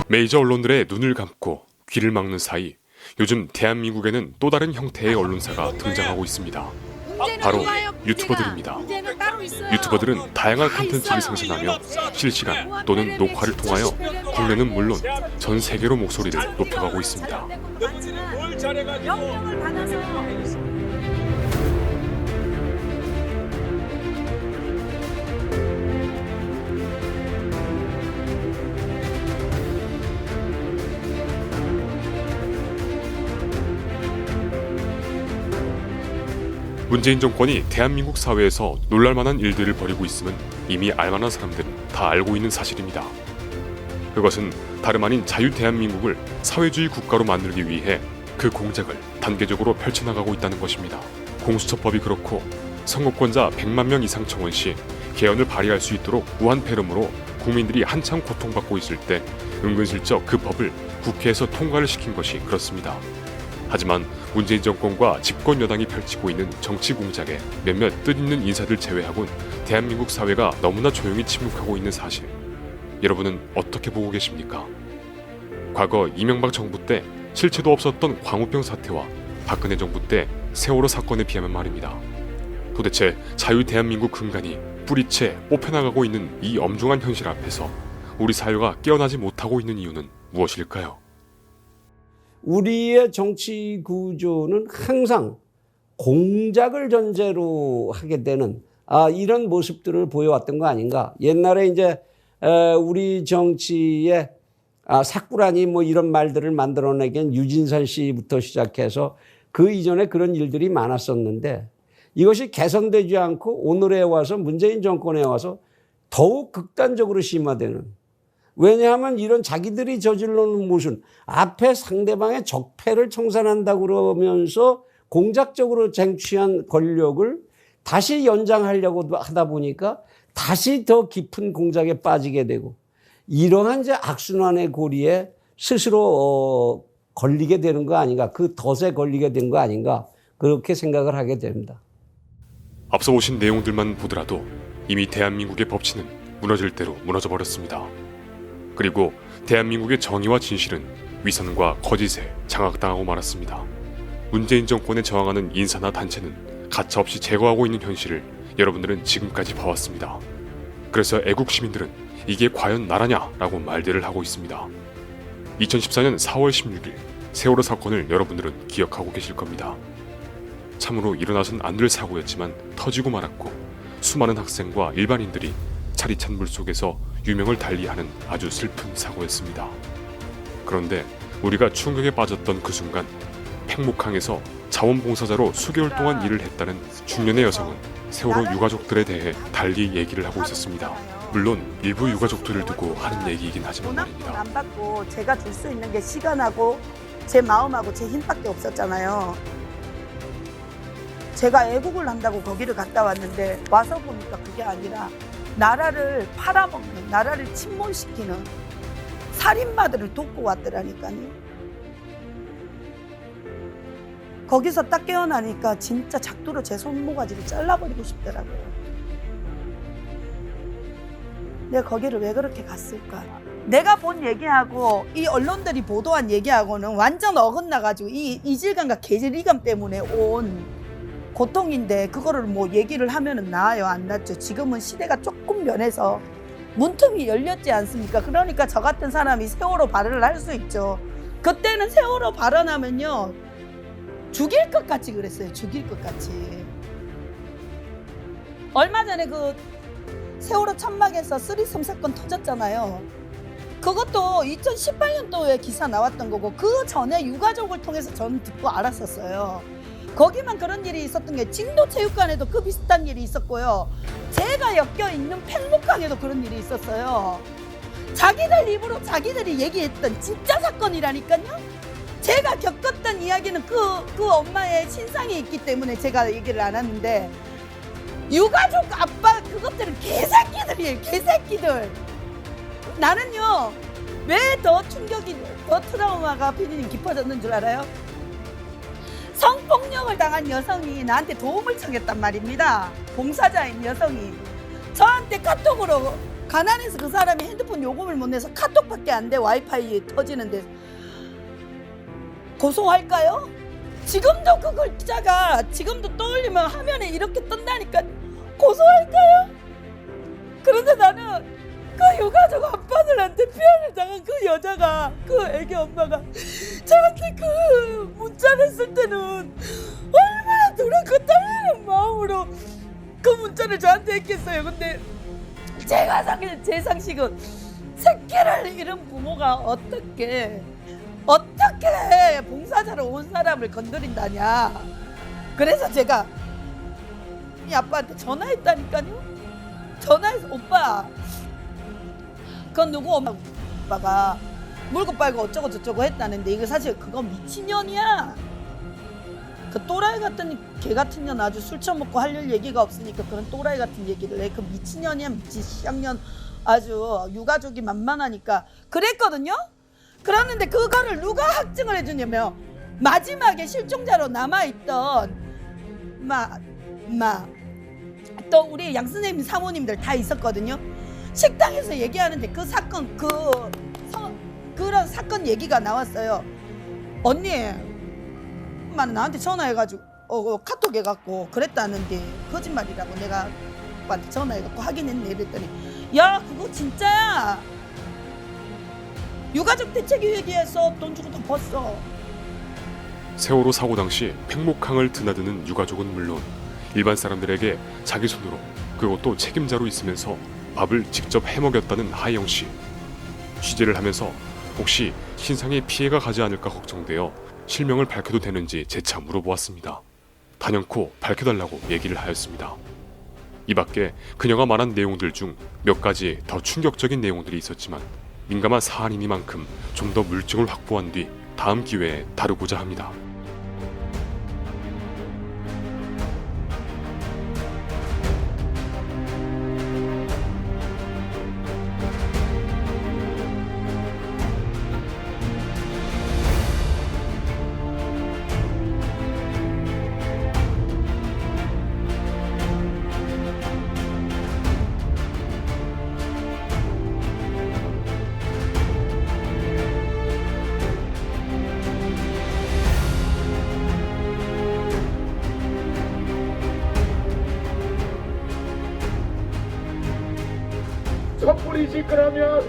메이저 언론들의 눈을 감고 귀를 막는 사이 요즘 대한민국에는 또 다른 형태의 언론사가 등장하고 있습니다. 바로 유튜버들입니다. 유튜버들은 다양한 콘텐츠를 생산하며 실시간 또는 녹화를 통하여 국내는 물론 전 세계로 목소리를 높여가고 있습니다. 명령을 받아서 문재인 정권이 대한민국 사회에서 놀랄만한 일들을 벌이고 있음은 이미 알만한 사람들은 다 알고 있는 사실입니다. 그것은 다름 아닌 자유 대한민국을 사회주의 국가로 만들기 위해 그 공작을 단계적으로 펼쳐나가고 있다는 것입니다. 공수처법이 그렇고 선거권자 100만 명 이상 청원 시 개헌을 발의할 수 있도록 무한 패름으로 국민들이 한참 고통받고 있을 때 은근슬쩍 그 법을 국회에서 통과를 시킨 것이 그렇습니다. 하지만 문재인 정권과 집권 여당이 펼치고 있는 정치 공작에 몇몇 뜻있는 인사들 제외하곤 대한민국 사회가 너무나 조용히 침묵하고 있는 사실, 여러분은 어떻게 보고 계십니까? 과거 이명박 정부 때 실체도 없었던 광우병 사태와 박근혜 정부 때 세월호 사건에 비하면 말입니다. 도대체 자유 대한민국 근간이 뿌리채 뽑혀나가고 있는 이 엄중한 현실 앞에서 우리 사회가 깨어나지 못하고 있는 이유는 무엇일까요? 우리의 정치 구조는 항상 공작을 전제로 하게 되는 이런 모습들을 보여왔던 거 아닌가. 옛날에 이제 우리 정치에 사꾸라니 뭐 이런 말들을 만들어내긴 유진선 씨부터 시작해서 그 이전에 그런 일들이 많았었는데 이것이 개선되지 않고 오늘에 와서 문재인 정권에 와서 더욱 극단적으로 심화되는, 왜냐하면 이런 자기들이 저질러 놓은 모순, 앞에 상대방의 적폐를 청산한다고 그러면서 공작적으로 쟁취한 권력을 다시 연장하려고 하다 보니까 다시 더 깊은 공작에 빠지게 되고, 이러한 이제 악순환의 고리에 스스로 걸리게 되는 거 아닌가, 그 덫에 걸리게 된 거 아닌가, 그렇게 생각을 하게 됩니다. 앞서 오신 내용들만 보더라도 이미 대한민국의 법치는 무너질 대로 무너져 버렸습니다. 그리고 대한민국의 정의와 진실은 위선과 거짓에 장악당하고 말았습니다. 문재인 정권에 저항하는 인사나 단체는 가차없이 제거하고 있는 현실을 여러분들은 지금까지 봐왔습니다. 그래서 애국 시민들은 이게 과연 나라냐라고 말들을 하고 있습니다. 2014년 4월 16일 세월호 사건을 여러분들은 기억하고 계실 겁니다. 참으로 일어나선 안 될 사고였지만 터지고 말았고 수많은 학생과 일반인들이 차디찬 물속에서 유명을 달리하는 아주 슬픈 사고였습니다. 그런데 우리가 충격에 빠졌던 그 순간 팽목항에서 자원봉사자로 수개월 동안 일을 했다는 중년의 여성은 세월호 유가족들에 대해 달리 얘기를 하고 있었습니다. 물론 일부 유가족들을 두고 하는 얘기이긴 하지만 말입니다. 안 받고 제가 줄 수 있는 게 시간하고 제 마음하고 제 힘밖에 없었잖아요. 제가 애국을 한다고 거기를 갔다 왔는데 와서 보니까 그게 아니라 나라를 팔아먹는, 나라를 침몰시키는 살인마들을 돕고 왔더라니까요. 거기서 딱 깨어나니까 진짜 작두로 제 손모가지를 잘라버리고 싶더라고요. 내가 거기를 왜 그렇게 갔을까? 내가 본 얘기하고 이 언론들이 보도한 얘기하고는 완전 어긋나가지고 이 이질감과 괴리감 때문에 온 고통인데 그거를 뭐 얘기를 하면은 나아요, 안 낫죠? 지금은 시대가 조금 변해서 문틈이 열렸지 않습니까? 그러니까 저 같은 사람이 세월호 발언을 할 수 있죠. 그때는 세월호 발언하면요 죽일 것 같이 그랬어요. 죽일 것 같이. 얼마 전에 그 세월호 천막에서 쓰리섬 사건 터졌잖아요. 그것도 2018년도에 기사 나왔던 거고 그 전에 유가족을 통해서 저는 듣고 알았었어요. 거기만 그런 일이 있었던 게 진도체육관에도 그 비슷한 일이 있었고요. 제가 엮여있는 팽목항에도 그런 일이 있었어요. 자기들 입으로 자기들이 얘기했던 진짜 사건이라니까요. 제가 겪었던 이야기는 그 엄마의 신상이 있기 때문에 제가 얘기를 안 하는데 유가족 아빠 그것들은 개새끼들이에요. 개새끼들. 나는요 왜 더 충격이 더 트라우마가 피디님 깊어졌는 줄 알아요? 성폭력을 당한 여성이 나한테 도움을 청했단 말입니다. 봉사자인 여성이 저한테 카톡으로 가난해서 그 사람이 핸드폰 요금을 못 내서 카톡밖에 안 돼. 와이파이 터지는데 고소할까요? 지금도 그 글자가 지금도 떠올리면 화면에 이렇게 뜬다니까. 고소할까요? 그런데 나는 그 유가족 아빠들한테 피해를 당한 그 여자가, 그 애기 엄마가 저한테 그 문자를 쓸 때는 얼마나 두렵고 떨리는 마음으로 그 문자를 저한테 했겠어요. 근데 제가 사실 제 상식은 새끼를 잃은 부모가 어떻게 봉사자로 온 사람을 건드린다냐. 그래서 제가 이 아빠한테 전화했다니까요. 전화해서 오빠, 그건 누구 엄마가 물고 빨고 어쩌고 저쩌고 했다는데 이거 사실 그건 미친년이야. 그 또라이 같은 개 같은 년 아주 술 처먹고 할 일 얘기가 없으니까 그런 또라이 같은 얘기를 해. 그 미친년이야, 미친 시장년. 아주 유가족이 만만하니까 그랬거든요. 그랬는데 그거를 누가 확증을 해주냐면 마지막에 실종자로 남아있던 또 우리 양 선생님 사모님들 다 있었거든요. 식당에서 얘기하는데 그 사건 그런 사건 얘기가 나왔어요. 언니 엄마는 나한테 전화해가지고 카톡 해갖고 그랬다는데 거짓말이라고 내가 오빠한테 전화해갖고 확인했네 이랬더니 야 그거 진짜야. 유가족 대책위원회에서 돈 주고 다 벌써. 세월호 사고 당시 팽목항을 드나드는 유가족은 물론 일반 사람들에게 자기 손으로 그것도 책임자로 있으면서 밥을 직접 해먹였다는 하영 씨. 취재를 하면서 혹시 신상에 피해가 가지 않을까 걱정되어 실명을 밝혀도 되는지 재차 물어보았습니다. 단연코 밝혀달라고 얘기를 하였습니다. 이 밖에 그녀가 말한 내용들 중 몇 가지 더 충격적인 내용들이 있었지만 민감한 사안이니만큼 좀 더 물증을 확보한 뒤 다음 기회에 다루고자 합니다. 섣불리 시끄러면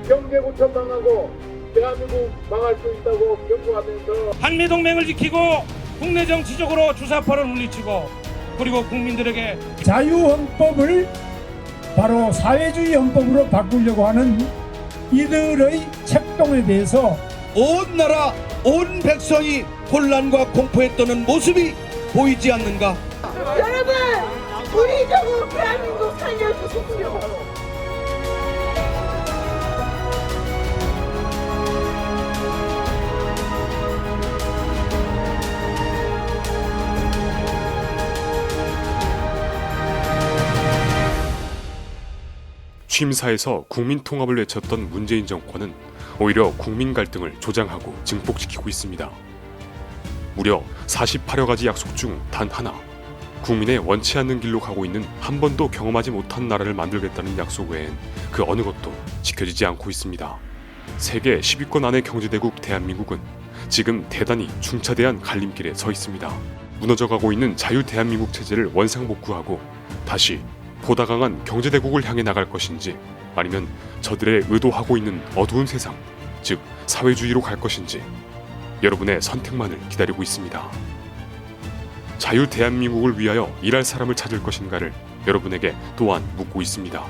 경제구청 망하고 대한민국 망할 수 있다고 경고하면서 한미동맹을 지키고 국내 정치적으로 주사파를 물리치고 그리고 국민들에게 자유헌법을 바로 사회주의 헌법으로 바꾸려고 하는 이들의 책동에 대해서 온 나라 온 백성이 혼란과 공포에 떠는 모습이 보이지 않는가? 여러분 우리 좀 대한민국 살려주십시오. 취임사에서 국민 통합을 외쳤던 문재인 정권은 오히려 국민 갈등을 조장하고 증폭시키고 있습니다. 무려 48여 가지 약속 중 단 하나, 국민의 원치 않는 길로 가고 있는 한 번도 경험하지 못한 나라를 만들겠다는 약속 외엔 그 어느 것도 지켜지지 않고 있습니다. 세계 10위권 안의 경제대국 대한민국은 지금 대단히 중차대한 갈림길에 서 있습니다. 무너져가고 있는 자유 대한민국 체제를 원상복구하고 다시 보다 강한 경제대국을 향해 나갈 것인지 아니면 저들의 의도하고 있는 어두운 세상, 즉 사회주의로 갈 것인지 여러분의 선택만을 기다리고 있습니다. 자유 대한민국을 위하여 일할 사람을 찾을 것인가를 여러분에게 또한 묻고 있습니다.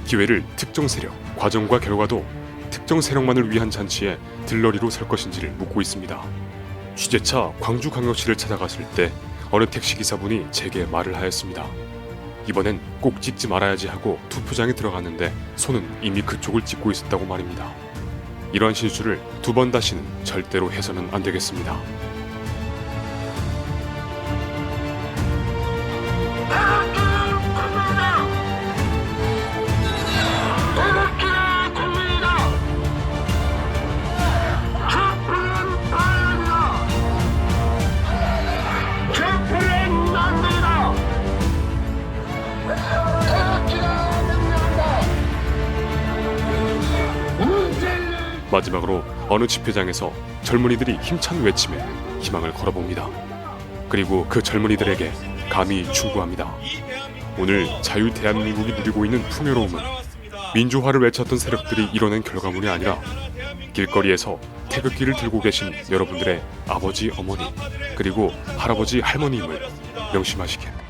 기회를 특정 세력, 과정과 결과도 특정 세력만을 위한 잔치에 들러리로 설 것인지를 묻고 있습니다. 취재차 광주광역시를 찾아갔을 때 어느 택시기사분이 제게 말을 하였습니다. 이번엔 꼭 찍지 말아야지 하고 투표장에 들어갔는데 손은 이미 그쪽을 찍고 있었다고 말입니다. 이러한 실수를 두 번 다시는 절대로 해서는 안 되겠습니다. 마지막으로 어느 집회장에서 젊은이들이 힘찬 외침에 희망을 걸어봅니다. 그리고 그 젊은이들에게 감히 충고합니다. 오늘 자유 대한민국이 누리고 있는 풍요로움은 민주화를 외쳤던 세력들이 이뤄낸 결과물이 아니라 길거리에서 태극기를 들고 계신 여러분들의 아버지, 어머니, 그리고 할아버지, 할머니임을 명심하시길.